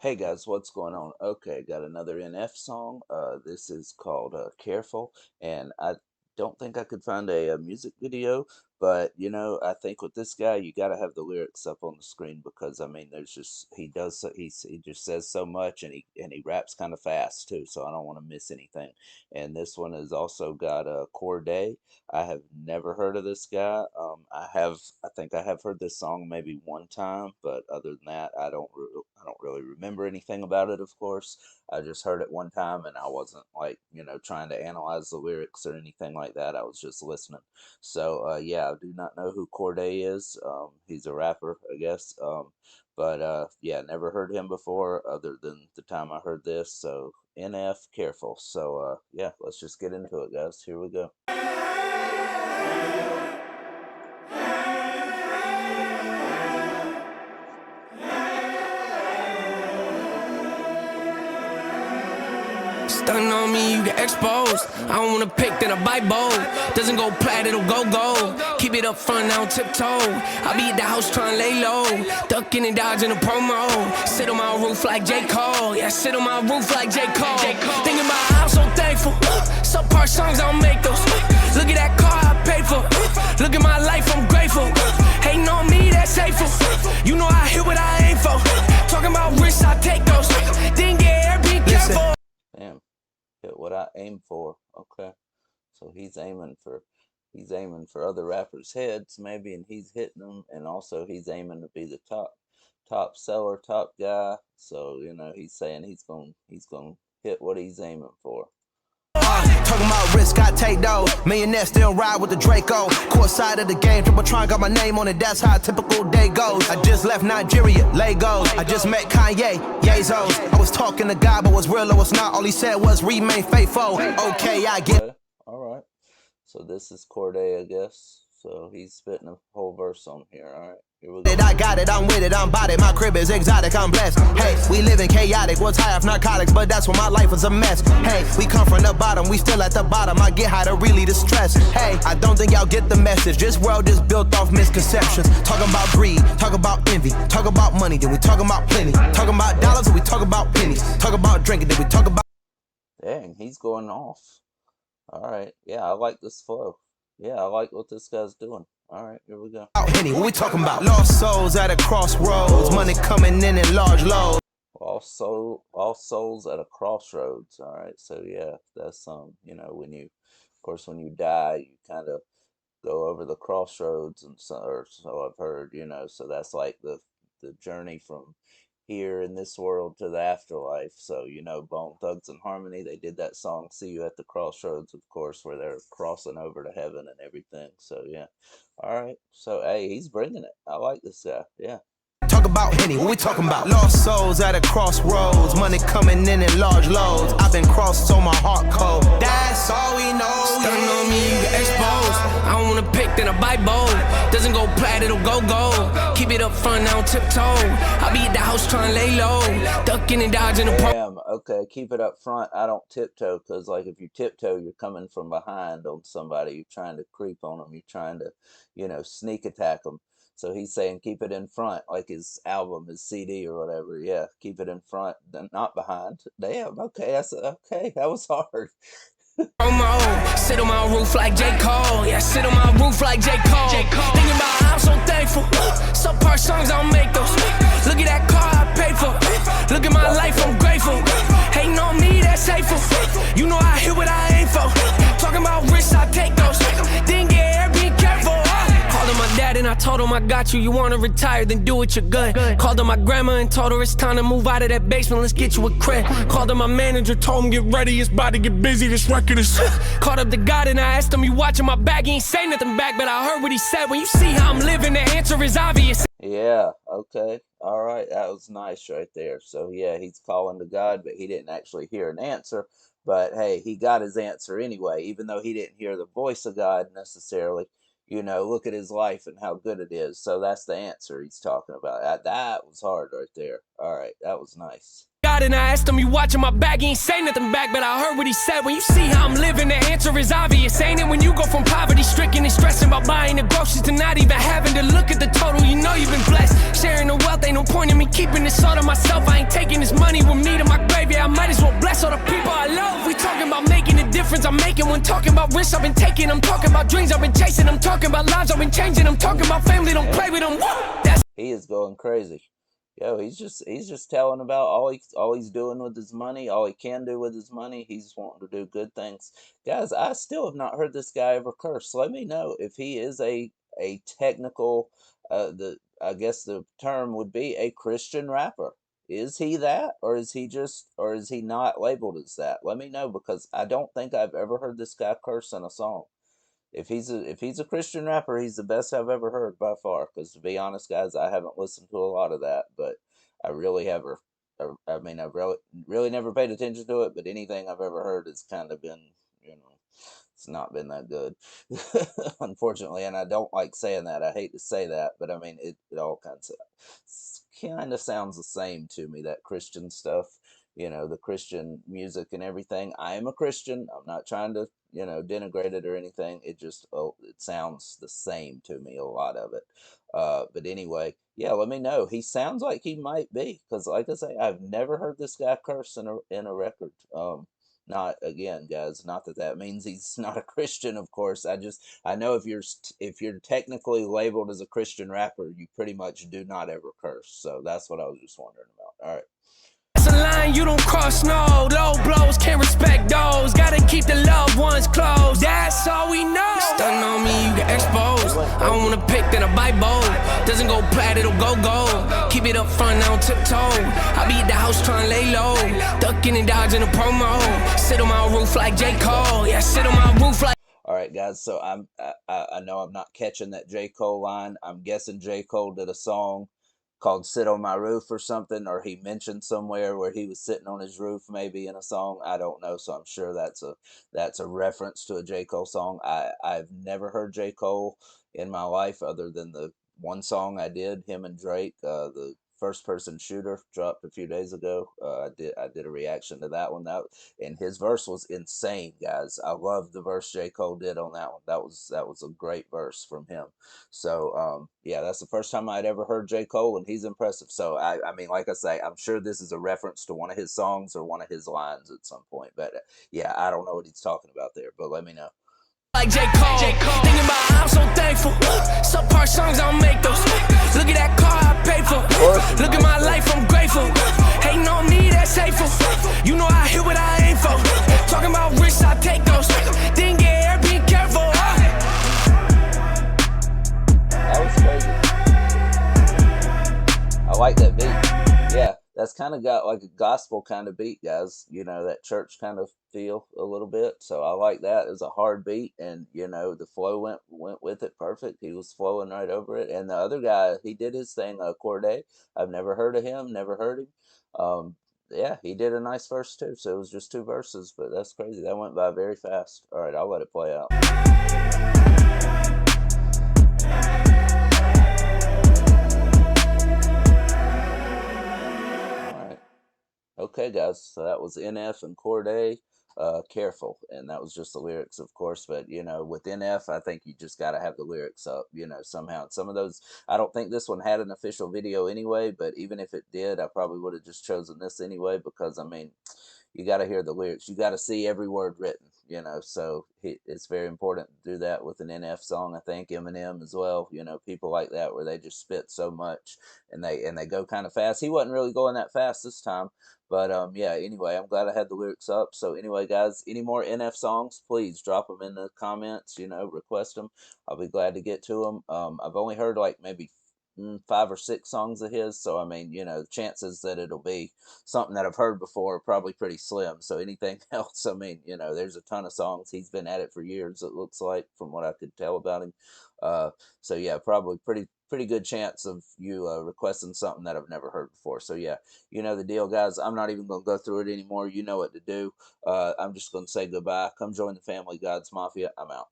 Hey guys, what's going on? Okay, got another NF song. This is called Careful, and I don't think I could find a music video, but I think with this guy, you got to have the lyrics up on the screen because I mean, there's just he just says so much, and he raps kind of fast too, so I don't want to miss anything. And this one has also got Cordae. I have never heard of this guy. I think I have heard this song maybe one time, but other than that, I don't really remember anything about it. Of course, I just heard it one time, and I wasn't like trying to analyze the lyrics or anything like that. I was just listening. So yeah, I do not know who Corday is. He's a rapper, I guess. But yeah, never heard him before, other than the time I heard this. So NF, careful. So yeah, let's just get into it, guys. Here we go. Stunning on me, you get exposed. I don't wanna pick, then I bite bold. Doesn't go plat, it'll go gold. Keep it up front, I don't tiptoe. I be at the house trying to lay low. Ducking and dodging a promo. Sit on my roof like J. Cole. Yeah, sit on my roof like J. Cole. Thinking about how I'm so thankful. Subpar songs, I don't make those. Look at that car I paid for. Look at my life, I'm grateful. Hating on me, that's hateful. You know I hit what I aim for. Talking about risks, I take those. Didn't get air, be careful. Damn, hit what I aim for. Okay, so he's aiming for other rappers' heads maybe, and he's hitting them, and also he's aiming to be the top seller, top guy. So he's saying he's gonna hit what he's aiming for. Talking about risk, I take those. Millionaires still ride with the Draco. Court side of the game, Triple got my name on it, that's how a typical day goes. I just left Nigeria, Lagos. I just met Kanye, Yazos. I was talking to God, but was real or was not. All he said was remain faithful. Okay, I get Okay, all right. So this is Corday, I guess. So he's spitting a whole verse on here. All right, here we go. it. I got it, I'm with it, I'm about it. My crib is exotic, I'm blessed. Hey, we living chaotic, was high off narcotics, but that's when my life was a mess. Hey, we come from the bottom, we still at the bottom. I get high to really distress. Hey, I don't think y'all get the message. This world is built off misconceptions. Talking about greed, talk about envy, talk about money, then we talking about plenty. Talking about dollars, then we talk about pennies. Talk about drinking, then we talk about. Dang, he's going off. All right, yeah, I like this flow. Yeah, I like what this guy's doing. All right, here we go. Henny, what we talking about? Lost souls at a crossroads, money coming in large loads. All souls at a crossroads. All right, so yeah, that's when of course, when you die, you kind of go over the crossroads, and so, or so I've heard. So that's like the journey from here in this world to the afterlife. So Bone Thugs and Harmony, they did that song "See You at the Crossroads," of course, where they're crossing over to heaven and everything. So yeah, all right. So hey, he's bringing it. I like this guy. Yeah. Talk about Henny, what we talking about? Lost souls at a crossroads, money coming in large loads. I've been crossed, so my heart cold. That's all we know. Stunning on me, you get exposed. I don't wanna pick, then I bite bold. Doesn't go plat, it'll go gold. Keep it up front, I don't tiptoe. I be at the house trying to lay low. Ducking and dodging a pro. Damn, okay, keep it up front. I don't tiptoe because, like, if you tiptoe, you're coming from behind on somebody. You're trying to creep on them. You're trying to, sneak attack them. So he's saying keep it in front, like his album, his CD or whatever. Yeah, keep it in front, then not behind. Damn, okay, okay. That was hard. Sit on my roof like J. Cole. Yeah, sit on my roof like J. Cole. Thinking about how I'm so thankful. Subpar songs, I don't make those. Look at that car I paid for. Look at my life, I'm grateful. Hating on me, that's hateful. You know I hit what I aim for. Talking about risks, I take those. Didn't get air, be careful. Called him my dad and I told him I got you. You wanna retire, then do it, you're good. Called him my grandma and told her it's time to move out of that basement. Let's get you a crib. Called him my manager, told him get ready, it's about to get busy. This record is. Called up the God and I asked him, you watching my back? He ain't say nothing back, but I heard what he said. When you see how I'm living, the answer is obvious. Yeah, okay. All right, that was nice right there. So yeah, he's calling to God, but he didn't actually hear an answer. But hey, he got his answer anyway, even though he didn't hear the voice of God necessarily. Look at his life and how good it is. So that's the answer he's talking about. That was hard right there. All right, that was nice. God and I asked him, you watching my back? He ain't say nothing back, but I heard what he said. When you see how I'm living, the answer is obvious, ain't it? When you go from poverty stricken and stressing about buying the groceries to not even having to look at the total, you know you've been blessed. Sharing the wealth ain't no point in me keeping this all to myself. I ain't taking this money with me to my grave. Yeah, I might as well bless all the people I love. We talking about making a difference I'm making. When talking about risks I've been taking, I'm talking about dreams I've been chasing. I'm talking about lives I've been changing. I'm talking about family, don't play with them. That's He is going crazy. Yo, he's just telling about all he's doing with his money, all he can do with his money. He's wanting to do good things. Guys, I still have not heard this guy ever curse. Let me know if he is a technical the I guess the term would be a Christian rapper. Is he that, or is he not labeled as that? Let me know, because I don't think I've ever heard this guy curse in a song. If he's a Christian rapper, he's the best I've ever heard by far. Because to be honest, guys, I haven't listened to a lot of that, but I really have. I mean, I've really never paid attention to it. But anything I've ever heard has kind of been, you know, it's not been that good, unfortunately. And I don't like saying that. I hate to say that, but I mean, it all kind of sounds the same to me. That Christian stuff, the Christian music and everything. I am a Christian. I'm not trying to, denigrate it or anything. It sounds the same to me, a lot of it. But anyway, yeah, let me know. He sounds like he might be, because like I say, I've never heard this guy curse in a record. Not again, guys. Not that that means he's not a Christian, of course. I know if you're technically labeled as a Christian rapper, you pretty much do not ever curse. So that's what I was just wondering about. All right. a line you don't cross, no. Low blows, can't respect those. Gotta keep the loved ones close. That's all we know. Stunning on me, you get exposed. I don't wanna pick, then I bite bold. Doesn't go plat, it'll go gold. Keep it up front, I don't tiptoe. I be at the house trying to lay low. Ducking and dodging a promo. Sit on my roof like J. Cole. Yeah, sit on my roof like. All right, guys. So I know I'm not catching that J. Cole line. I'm guessing J. Cole did a song called "Sit on My Roof" or something, or he mentioned somewhere where he was sitting on his roof, maybe in a song. I don't know. So I'm sure that's a reference to a J. Cole song. I've never heard J. Cole in my life, other than the one song I did, him and Drake, the first person shooter, dropped a few days ago. I did a reaction to that one. And his verse was insane, guys. I love the verse J. Cole did on that one. That was a great verse from him. So yeah, that's the first time I'd ever heard J. Cole, and he's impressive. So I mean, like I say, I'm sure this is a reference to one of his songs or one of his lines at some point. But yeah, I don't know what he's talking about there. But let me know. Like J. Cole. Thinking about how I'm so thankful. Subpar songs, I don't make those. Look at that car I paid for. Look at my life, I'm grateful. Hating on me, that's hateful. You know I hit what I aim for. Talking about risks, I take those. Didn't get here, be careful. That was crazy. I like that beat. Yeah, that's kind of got like a gospel kind of beat, guys. That church kind of feel a little bit. So I like that. It was a hard beat, and the flow went with it perfect. He was flowing right over it. And the other guy, he did his thing, Cordae. I've never heard of him, never heard him. Yeah, he did a nice verse too. So it was just two verses, but that's crazy. That went by very fast. All right, I'll let it play out. Okay, guys, so that was NF and Cordae, Careful. And that was just the lyrics, of course. But, with NF, I think you just got to have the lyrics up, somehow. Some of those, I don't think this one had an official video anyway, but even if it did, I probably would have just chosen this anyway, because, I mean, you got to hear the lyrics. You got to see every word written, so it's very important to do that with an NF song. I think Eminem as well, people like that, where they just spit so much and they go kind of fast. He wasn't really going that fast this time, but yeah, anyway, I'm glad I had the lyrics up. So anyway, guys, any more NF songs, please drop them in the comments, request them. I'll be glad to get to them. I've only heard like maybe 5 or 6 songs of his, so I mean, the chances that it'll be something that I've heard before are probably pretty slim. So anything else, I mean, there's a ton of songs. He's been at it for years, it looks like, from what I could tell about him. So yeah, probably pretty good chance of you requesting something that I've never heard before. So yeah, you know the deal, guys. I'm not even going to go through it anymore. You know what to do. I'm just going to say goodbye. Come join the family, God's Mafia. I'm out.